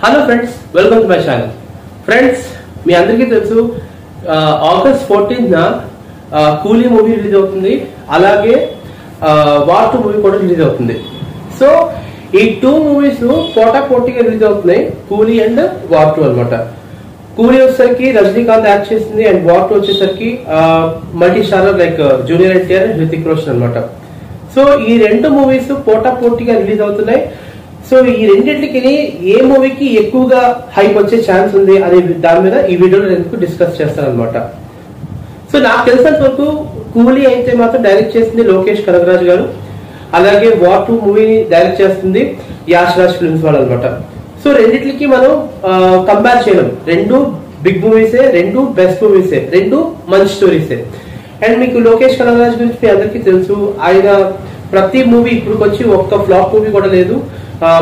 Hello friends, welcome to my channel. Friends, మీ అందరికీ తెలుసు ఆగస్ట్ 14న కూలీ మూవీ రిలీజ్ అవుతుంది. అలాగే వార్ 2 మూవీ కూడా రిలీజ్ అవుతుంది. సో ఈ 2 మూవీస్ పోటాపోటీగా రిలీజ్ అవుతున్నాయి, కూలీ అండ్ వార్ 2 అనమాట. కూలీ వచ్చేసరికి రజనీకాంత్ యాక్ట్ చేసింది అండ్ వార్ 2 వచ్చేసరికి multi starrer like junior NTR and Hrithik Roshan అనమాట. సో ఈ 2 మూవీస్ పోటాపోటీగా రిలీజ్ అవుతున్నాయి. సో ఈ రెండింటికి ఏ మూవీకి ఎక్కువగా హైప్ వచ్చే ఛాన్స్ ఉంది అనే దాని మీద ఈ వీడియోలో ఎందుకు డిస్కస్ చేస్తాను అనమాట. సో నాకు తెలిసినంత వరకు కూలీ అయితే మాత్రం డైరెక్ట్ చేసింది లోకేష్ కనగరాజు గారు, అలాగే వార్ 2 మూవీని డైరెక్ట్ చేస్తుంది యాష్ రాజ్ ఫిల్మ్స్ వాళ్ళు అనమాట. సో రెండింటికి మనం కంపేర్ చేయడం, 2 బిగ్ మూవీసే, 2 బెస్ట్ మూవీసే, 2 మంచి స్టోరీసే. అండ్ మీకు లోకేష్ కనగరాజు గురించి మీ అందరికీ తెలుసు, ఆయన ప్రతి మూవీ ఇప్పటికొచ్చి ఒక్క ఫ్లాప్ మూవీ కూడా లేదు.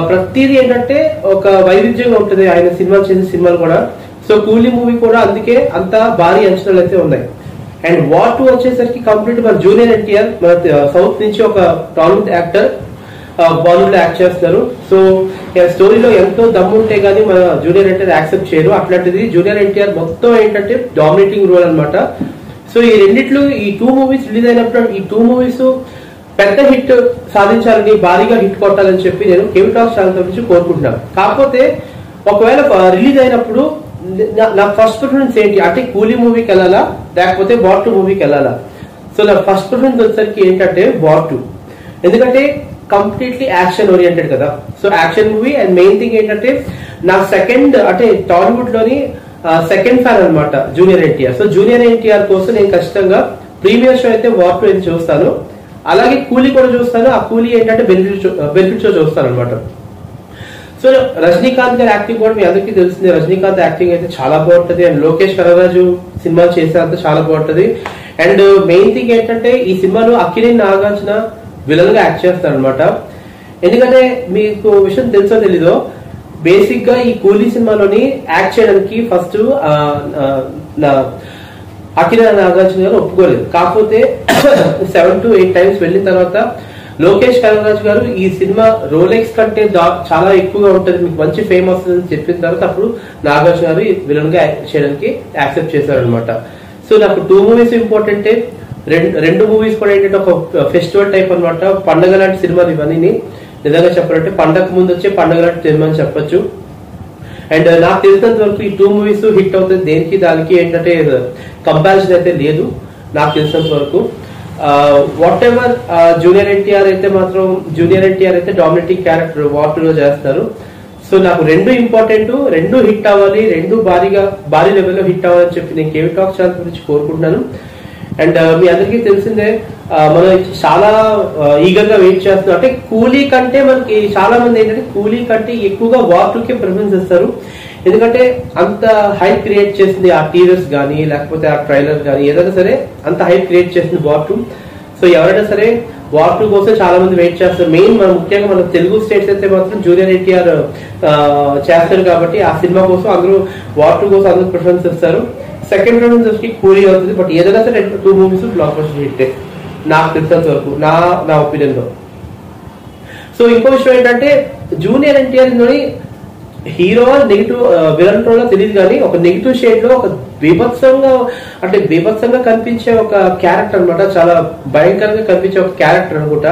ప్రతిదీ ఏంటంటే ఒక వైవిధ్యంగా ఉంటుంది ఆయన సినిమాలు చేసే సినిమాలు కూడా. సో కూలీ మూవీ కూడా అందుకే అంత భారీ అంచనాలు అయితే ఉన్నాయి. అండ్ వార్ 2 వచ్చేసరికి కంప్లీట్ మన జూనియర్ ఎన్టీఆర్, మన సౌత్ నుంచి ఒక టాలీవుడ్ యాక్టర్ బాలీవుడ్ లో యాక్ట్ చేస్తున్నారు. సో స్టోరీలో ఎంతో దమ్ము ఉంటే గానీ మన జూనియర్ ఎన్టీఆర్ యాక్సెప్ట్ చేయరు. అట్లాంటిది జూనియర్ ఎన్టీఆర్ మొత్తం ఏంటంటే డామినేటింగ్ రోల్ అనమాట. సో ఈ రెండిట్లు ఈ 2 మూవీస్ రిలీజ్ అయినప్పుడు ఈ 2 మూవీస్ పెద్ద హిట్ సాధించాలని, భారీగా హిట్ కొట్టాలని చెప్పి నేను కేవీ టాక్స్ ఛానల్ నుంచి కోరుకుంటున్నాను. కాకపోతే ఒకవేళ రిలీజ్ అయినప్పుడు నా ఫస్ట్ ప్రిఫరెన్స్ ఏంటి అంటే కూలీ మూవీకి వెళ్ళాలా లేకపోతే వార్ 2 మూవీకి వెళ్ళాలా? సో నా ఫస్ట్ ప్రిఫరెన్స్ వచ్చేసరికి ఏంటంటే వార్ 2, ఎందుకంటే కంప్లీట్లీ యాక్షన్ ఓరియంటెడ్ కదా. So action movie and main thing ఏంటంటే నా సెకండ్ అంటే టాలీవుడ్ లోని సెకండ్ ఫ్యాన్ అనమాట junior NTR. So junior NTR కోసం నేను ఖచ్చితంగా ప్రీమియర్ షో అయితే వార్ 2 అయితే చూస్తాను, అలాగే కూలీ కూడా చూస్తాను. ఆ కూలీ ఏంటంటే బెనిఫిట్ షో చూస్తాను అనమాట. సో రజనీకాంత్ గారి యాక్టింగ్ కూడా మీ అందరికీ తెలిసింది, రజనీకాంత్ యాక్టింగ్ అయితే చాలా బాగుంటది. అండ్ లోకేష్ కనగరాజు సినిమా చేసేంత చాలా బాగుంటది. అండ్ మెయిన్ థింగ్ ఏంటంటే ఈ సినిమాలో అక్కినేని నాగార్జున విలన్ గా యాక్ట్ చేస్తారు అనమాట. ఎందుకంటే మీకు విషయం తెలుసో తెలీదో, బేసిక్ గా ఈ కూలీ సినిమాలోని యాక్ట్ చేయడానికి ఫస్ట్ అక్కినేని నాగార్జున గారు ఒప్పుకోలేదు. కాకపోతే 7 to 8 టైమ్స్ వెళ్ళిన తర్వాత లోకేష్ కనగరాజు గారు ఈ సినిమా రోలెక్స్ కంటే చాలా ఎక్కువగా ఉంటుంది, మీకు మంచి ఫేమ్ వస్తుంది చెప్పిన తర్వాత అప్పుడు నాగార్జున గారు విలన్ గా యాక్ట్ చేయడానికి యాక్సెప్ట్ చేశారనమాట. సో నాకు 2 మూవీస్ ఇంపార్టెంటే, 2 మూవీస్ కూడా ఏంటంటే ఒక ఫెస్టివల్ టైప్ అనమాట. పండగ లాంటి సినిమాలు ఇవన్నీ నిజంగా చెప్పాలంటే పండగ ముందు వచ్చే పండగ లాంటి సినిమా అని చెప్పొచ్చు. అండ్ నాకు తెలిసినంత వరకు ఈ 2 మూవీస్ హిట్ అవుతుంది, దేనికి దానికి ఏంటంటే కంపారిజన్ అయితే లేదు నాకు తెలిసినంత వరకు. వాట్ ఎవర్ జూనియర్ ఎన్టీఆర్ అయితే డామినేటింగ్ క్యారెక్టర్ వార్ 2 లో చేస్తారు. సో నాకు 2 ఇంపార్టెంట్, 2 హిట్ అవ్వాలి, 2 భారీ లెవెల్లో హిట్ అవ్వాలని చెప్పి నేను కేవీ టాక్స్ ఛానల్ గురించి కోరుకుంటున్నాను. అండ్ మీ అందరికీ తెలిసిందే, మనం చాలా ఈగర్ గా వెయిట్ చేస్తున్నాం. అంటే కూలీ కంటే మనకి చాలా మంది ఏంటంటే కూలీ కంటే ఎక్కువగా వార్ 2కే ప్రిఫరెన్స్ ఇస్తారు. ఎందుకంటే అంత హైప్ క్రియేట్ చేసింది ఆ టీజర్స్ కానీ లేకపోతే ఆ ట్రైలర్ కానీ ఏదైనా సరే అంత హైప్ క్రియేట్ చేసింది వార్ 2. సో ఎవరైనా సరే వార్ 2 కోసం చాలా మంది వెయిట్ చేస్తారు. మెయిన్ ముఖ్యంగా మన తెలుగు స్టేట్స్ అయితే మాత్రం జూనియర్ ఎన్టీఆర్ చేస్తారు కాబట్టి ఆ సినిమా కోసం అందరూ వార్ 2 కోసం అందరూ ప్రిఫరెన్స్ ఇస్తారు. సెకండ్ ప్రిఫరెన్స్ వచ్చి కూలీ అవుతుంది. బట్ ఏదైనా సరే 2 మూవీస్ బ్లాక్ బస్టర్ హిట్ నాకు తెలిసినంత వరకు నా ఒపీనియన్ లో. సో ఇంకో విషయం ఏంటంటే జూనియర్ ఎన్టీఆర్ లోని హీరో నెగిటివ్ విలన్ రోల్ తెలియదు కానీ ఒక నెగిటివ్ షేడ్ లో ఒక బీభత్సంగా కనిపించే ఒక క్యారెక్టర్ అనమాట. చాలా భయంకరంగా కనిపించే ఒక క్యారెక్టర్ అనుకుంటా.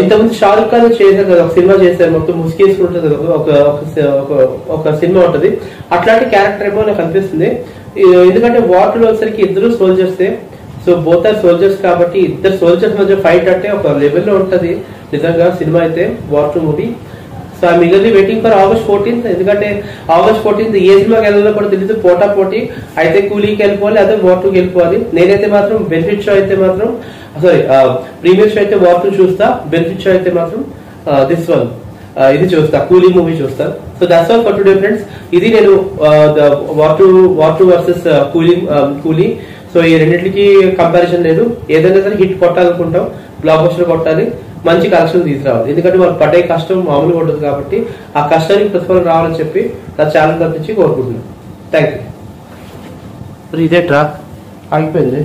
ఇంతకుముందు షారుఖ్ ఖాన్ చేశారు కదా, ఒక సినిమా చేశారు, మొత్తం ముసుగేసుకుంటుంది ఒక సినిమా ఉంటుంది. అట్లాంటి క్యారెక్టర్ ఏమో నాకు అనిపిస్తుంది. ఎందుకంటే వార్ 2 లో వచ్చేసరికి ఇద్దరు సోల్జర్సే. సో బోత్ ఆర్ సోల్జర్స్ కాబట్టి ఇద్దరు సోల్జర్స్ మధ్య ఫైట్ అంటే ఒక లెవెల్లో ఉంటది నిజంగా సినిమా అయితే war 2 movie. So I'm eagerly waiting for August 14th. ఎందుకంటే ఆగస్ట్ 14th ఏ సినిమాకి వెళ్ళాలో కూడా తెలియదు, పోటీ అయితే కూలీకి వెళ్ళిపోవాలి, అదే వార్ 2కి వెళ్ళిపోవాలి. నేనైతే మాత్రం బెనిఫిట్ షో అయితే మాత్రం ప్రీమియర్ షో అయితే వార్ 2 చూస్తా, బెనిఫిట్ షో అయితే మాత్రం ఇది చూస్తా, కూలీ మూవీ చూస్తా. So that's all for today friends. ఇది నేను వార్ 2 వర్సెస్ కూలీ. సో ఈ రెండింటికి కంపారిజన్ లేదు. ఏదైనా సరే హిట్ కొట్టాలనుకుంటాం, బ్లాక్ బస్టర్ కొట్టాలి, మంచి కలెక్షన్ తీసుకురావాలి. ఎందుకంటే వాళ్ళు పడే కష్టం మామూలుగా ఉంటుంది కాబట్టి ఆ కష్టానికి ప్రతిఫలం రావాలని చెప్పి నా ఛానల్ తప్పించి కోరుకుంటున్నాను. Thank you. ఇదే ట్రాక్ ఆగిపోయింది.